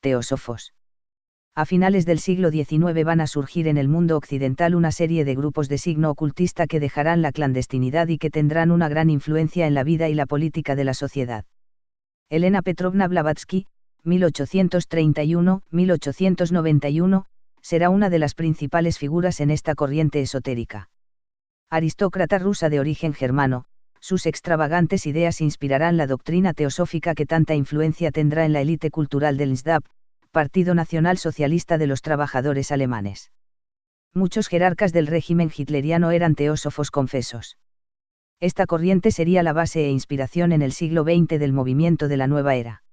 teósofos. A finales del siglo XIX van a surgir en el mundo occidental una serie de grupos de signo ocultista que dejarán la clandestinidad y que tendrán una gran influencia en la vida y la política de la sociedad. Elena Petrovna Blavatsky, 1831-1891, será una de las principales figuras en esta corriente esotérica. Aristócrata rusa de origen germano, sus extravagantes ideas inspirarán la doctrina teosófica que tanta influencia tendrá en la élite cultural del NSDAP, Partido Nacional Socialista de los Trabajadores Alemanes. Muchos jerarcas del régimen hitleriano eran teósofos confesos. Esta corriente sería la base e inspiración en el siglo XX del movimiento de la nueva era.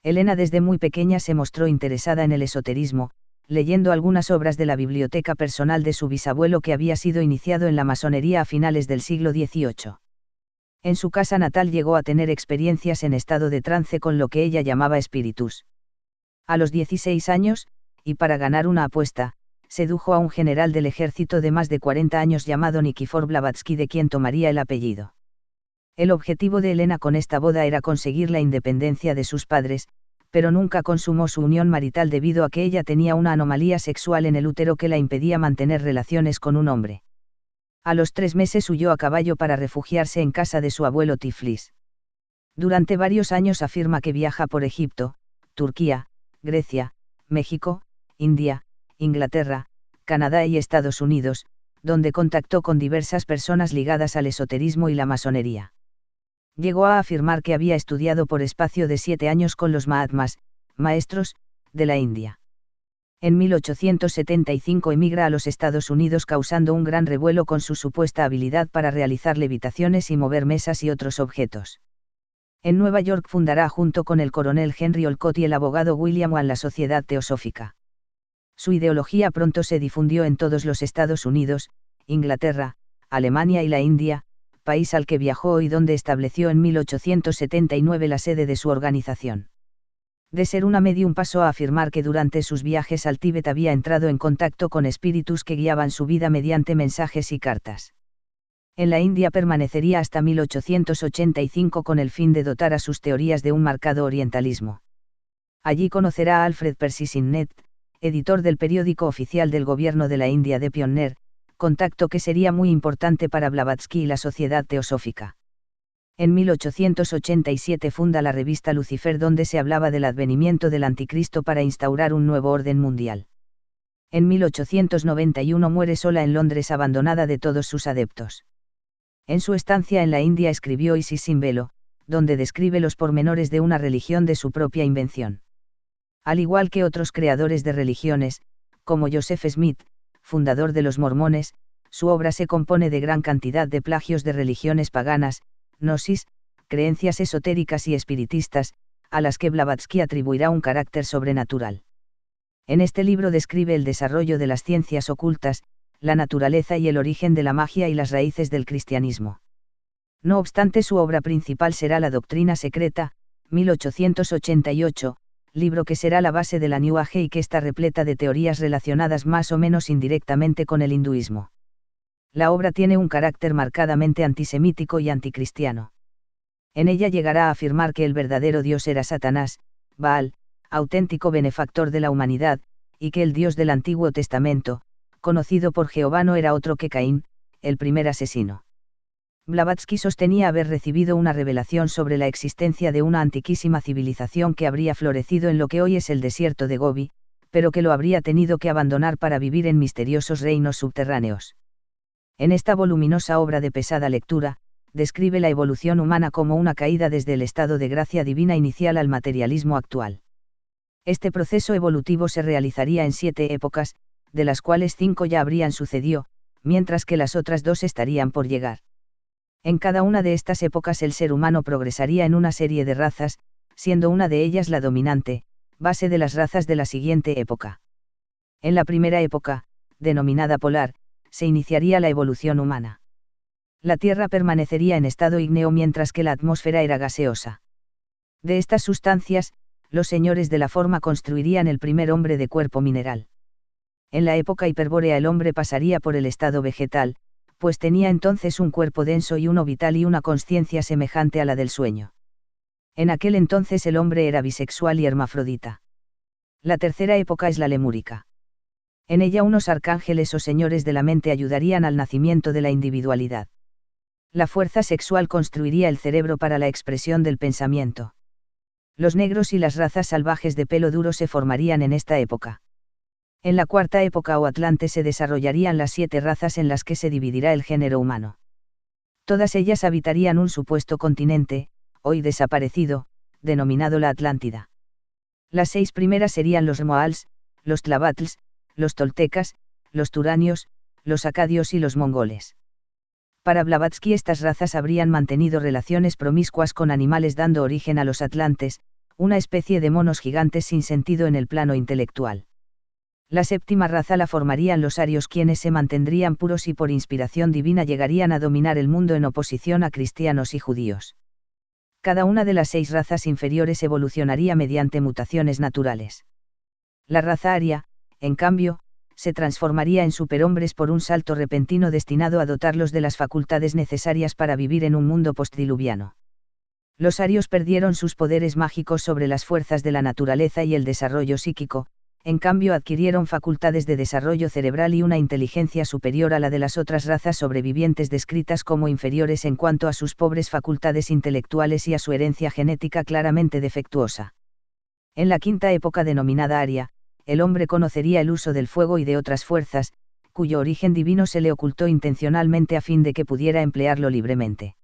Elena desde muy pequeña se mostró interesada en el esoterismo, leyendo algunas obras de la biblioteca personal de su bisabuelo que había sido iniciado en la masonería a finales del siglo XVIII. En su casa natal llegó a tener experiencias en estado de trance con lo que ella llamaba espíritus. A los 16 años, y para ganar una apuesta, sedujo a un general del ejército de más de 40 años llamado Nikifor Blavatsky, de quien tomaría el apellido. El objetivo de Elena con esta boda era conseguir la independencia de sus padres, pero nunca consumó su unión marital debido a que ella tenía una anomalía sexual en el útero que la impedía mantener relaciones con un hombre. A los 3 meses huyó a caballo para refugiarse en casa de su abuelo Tiflis. Durante varios años afirma que viaja por Egipto, Turquía, Grecia, México, India, Inglaterra, Canadá y Estados Unidos, donde contactó con diversas personas ligadas al esoterismo y la masonería. Llegó a afirmar que había estudiado por espacio de 7 años con los Mahatmas, maestros, de la India. En 1875 emigra a los Estados Unidos causando un gran revuelo con su supuesta habilidad para realizar levitaciones y mover mesas y otros objetos. En Nueva York fundará junto con el coronel Henry Olcott y el abogado William Wan la Sociedad Teosófica. Su ideología pronto se difundió en todos los Estados Unidos, Inglaterra, Alemania y la India, país al que viajó y donde estableció en 1879 la sede de su organización. De ser una medium pasó a afirmar que durante sus viajes al Tíbet había entrado en contacto con espíritus que guiaban su vida mediante mensajes y cartas. En la India permanecería hasta 1885 con el fin de dotar a sus teorías de un marcado orientalismo. Allí conocerá a Alfred Percy Sinnet, editor del periódico oficial del gobierno de la India de Pioner, contacto que sería muy importante para Blavatsky y la Sociedad Teosófica. En 1887 funda la revista Lucifer, donde se hablaba del advenimiento del anticristo para instaurar un nuevo orden mundial. En 1891 muere sola en Londres, abandonada de todos sus adeptos. En su estancia en la India escribió Isis sin velo, donde describe los pormenores de una religión de su propia invención. Al igual que otros creadores de religiones, como Joseph Smith, fundador de los mormones, su obra se compone de gran cantidad de plagios de religiones paganas, gnosis, creencias esotéricas y espiritistas, a las que Blavatsky atribuirá un carácter sobrenatural. En este libro describe el desarrollo de las ciencias ocultas, la naturaleza y el origen de la magia y las raíces del cristianismo. No obstante, su obra principal será La Doctrina Secreta, 1888, libro que será la base de la New Age y que está repleta de teorías relacionadas más o menos indirectamente con el hinduismo. La obra tiene un carácter marcadamente antisemítico y anticristiano. En ella llegará a afirmar que el verdadero Dios era Satanás, Baal, auténtico benefactor de la humanidad, y que el Dios del Antiguo Testamento, conocido por Jehová, no era otro que Caín, el primer asesino. Blavatsky sostenía haber recibido una revelación sobre la existencia de una antiquísima civilización que habría florecido en lo que hoy es el desierto de Gobi, pero que lo habría tenido que abandonar para vivir en misteriosos reinos subterráneos. En esta voluminosa obra de pesada lectura, describe la evolución humana como una caída desde el estado de gracia divina inicial al materialismo actual. Este proceso evolutivo se realizaría en 7 épocas, de las cuales 5 ya habrían sucedido, mientras que las otras 2 estarían por llegar. En cada una de estas épocas el ser humano progresaría en una serie de razas, siendo una de ellas la dominante, base de las razas de la siguiente época. En la primera época, denominada polar, se iniciaría la evolución humana. La Tierra permanecería en estado ígneo mientras que la atmósfera era gaseosa. De estas sustancias, los señores de la forma construirían el primer hombre de cuerpo mineral. En la época hiperbórea el hombre pasaría por el estado vegetal, pues tenía entonces un cuerpo denso y uno vital y una consciencia semejante a la del sueño. En aquel entonces el hombre era bisexual y hermafrodita. La tercera época es la lemúrica. En ella unos arcángeles o señores de la mente ayudarían al nacimiento de la individualidad. La fuerza sexual construiría el cerebro para la expresión del pensamiento. Los negros y las razas salvajes de pelo duro se formarían en esta época. En la cuarta época o Atlante se desarrollarían las 7 razas en las que se dividirá el género humano. Todas ellas habitarían un supuesto continente, hoy desaparecido, denominado la Atlántida. Las 6 primeras serían los Moals, los Tlavatls, los toltecas, los turanios, los acadios y los mongoles. Para Blavatsky estas razas habrían mantenido relaciones promiscuas con animales dando origen a los atlantes, una especie de monos gigantes sin sentido en el plano intelectual. La séptima raza la formarían los arios, quienes se mantendrían puros y por inspiración divina llegarían a dominar el mundo en oposición a cristianos y judíos. Cada una de las 6 razas inferiores evolucionaría mediante mutaciones naturales. La raza aria, en cambio, se transformaría en superhombres por un salto repentino destinado a dotarlos de las facultades necesarias para vivir en un mundo postdiluviano. Los arios perdieron sus poderes mágicos sobre las fuerzas de la naturaleza y el desarrollo psíquico, en cambio adquirieron facultades de desarrollo cerebral y una inteligencia superior a la de las otras razas sobrevivientes descritas como inferiores en cuanto a sus pobres facultades intelectuales y a su herencia genética claramente defectuosa. En la quinta época denominada Aria, el hombre conocería el uso del fuego y de otras fuerzas, cuyo origen divino se le ocultó intencionalmente a fin de que pudiera emplearlo libremente.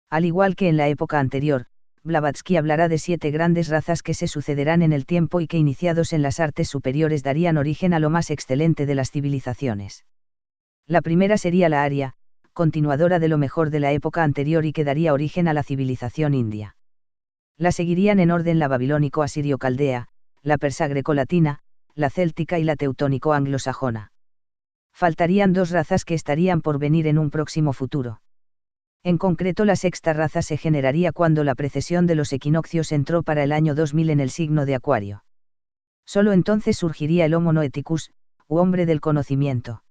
Al igual que en la época anterior, Blavatsky hablará de 7 grandes razas que se sucederán en el tiempo y que iniciados en las artes superiores darían origen a lo más excelente de las civilizaciones. La primera sería la Aria, continuadora de lo mejor de la época anterior y que daría origen a la civilización india. La seguirían en orden la babilónico-asirio-caldea, la persa grecolatina, la céltica y la teutónico-anglosajona. Faltarían 2 razas que estarían por venir en un próximo futuro. En concreto, la sexta raza se generaría cuando la precesión de los equinoccios entró para el año 2000 en el signo de Acuario. Solo entonces surgiría el Homo noeticus, u hombre del conocimiento.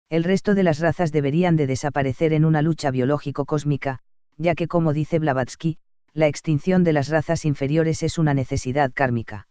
El resto de las razas deberían de desaparecer en una lucha biológico-cósmica, ya que, como dice Blavatsky, la extinción de las razas inferiores es una necesidad kármica.